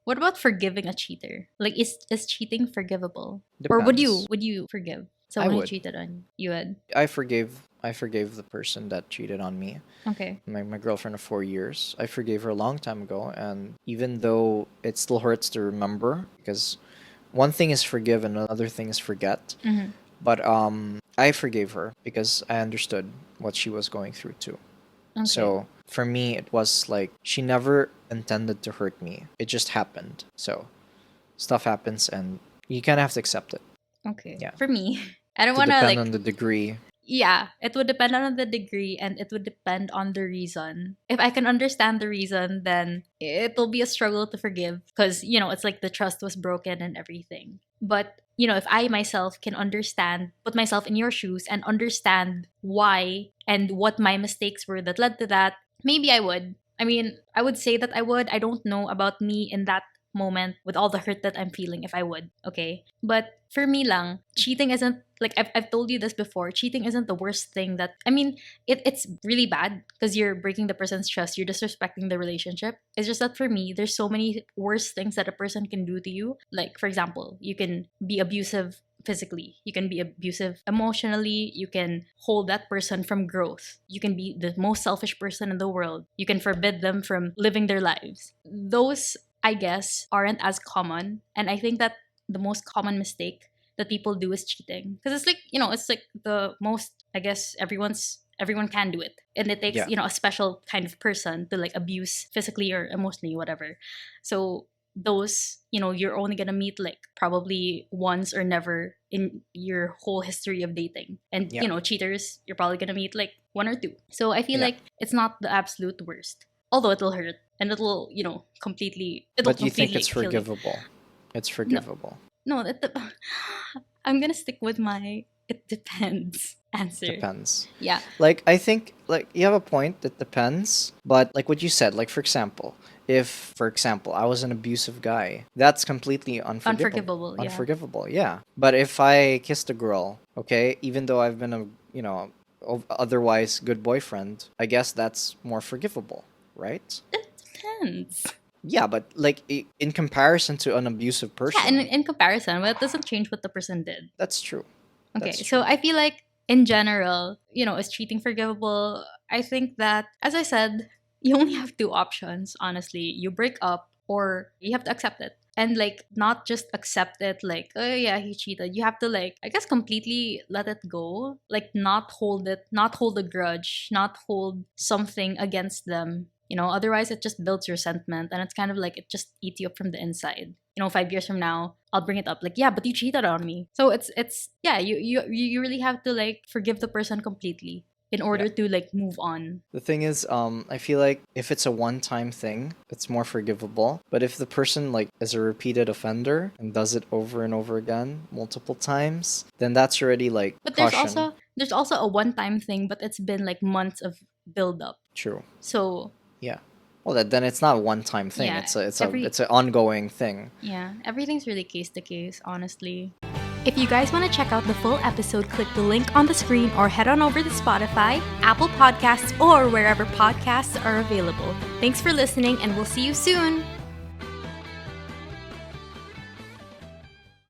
What about forgiving a cheater? Like, is cheating forgivable? Or would Depends. you forgive I someone who would. cheated on you? Would. I forgave the person that cheated on me. Okay. My girlfriend of 4 years. I forgave her a long time ago, and even though it still hurts to remember, because one thing is forgive and another thing is forget. Mm-hmm. But I forgave her because I understood what she was going through too. Okay. So for me, it was like she never intended to hurt me. It just happened. So stuff happens, and you kind of have to accept it. Okay. Yeah. For me, I don't To want to depend like. on the degree. Yeah, it would depend on the degree and it would depend on the reason. If I can understand the reason, then it'll be a struggle to forgive because, it's like the trust was broken and everything. But, if I myself can understand, put myself in your shoes and understand why and what my mistakes were that led to that, maybe I would. I mean, I would say that I would. I don't know about me in that moment with all the hurt that I'm feeling if I would, okay? But for me lang, cheating isn't like I've told you this before, cheating isn't the worst thing that I mean, it's really bad because you're breaking the person's trust, you're disrespecting the relationship. It's just that for me, there's so many worse things that a person can do to you. Like for example, you can be abusive physically, you can be abusive emotionally, you can hold that person from growth, you can be the most selfish person in the world, you can forbid them from living their lives. Those I guess aren't as common, and I think that the most common mistake that people do is cheating because it's like it's like the most, I guess, everyone can do it, and it takes Yeah. a special kind of person to like abuse physically or emotionally, whatever. So those, you're only gonna meet like probably once or never in your whole history of dating, and Yeah. cheaters you're probably gonna meet like one or two. So I feel Yeah. like it's not the absolute worst, although it'll hurt and it'll it'll But you think it's completely kill you. forgivable? It's No, forgivable. no, I'm gonna stick with my it depends answer. Depends. Yeah, Like I think like you have a point that depends, but like what you said, like for example, if for example I was an abusive guy, that's completely unforgivable. unforgivable. Yeah, Unforgivable, yeah. But if I kissed a girl, okay, even though I've been a otherwise good boyfriend, I guess that's more forgivable, right? it depends. Yeah, but like in comparison to an abusive Yeah, person, in comparison, but it doesn't change what the person did. that's true. Okay, That's so true. I feel like in general, is cheating forgivable? I think that, as I said, you only have two options, honestly. You break up or you have to accept it. And like not just accept it like, oh yeah, he cheated. You have to like, I guess, completely let it go. Like not hold it, not hold a grudge, not hold something against them. Otherwise it just builds resentment and it's kind of like it just eats you up from the inside. 5 years from now, I'll bring it up like, yeah, but you cheated on me. So it's yeah, you really have to like forgive the person completely in Yeah. order to like move on. The thing is, I feel like if it's a one-time thing, it's more forgivable. But if the person like is a repeated offender and does it over and over again, multiple times, then that's already like But caution. there's also a one-time thing, but it's been like months of build up. True. So Yeah. Well, then it's not a one-time thing. yeah, It's an ongoing thing. yeah, everything's really case to case, honestly. If you guys want to check out the full episode, click the link on the screen or head on over to Spotify, Apple Podcasts, or wherever podcasts are available. Thanks for listening, and we'll see you soon.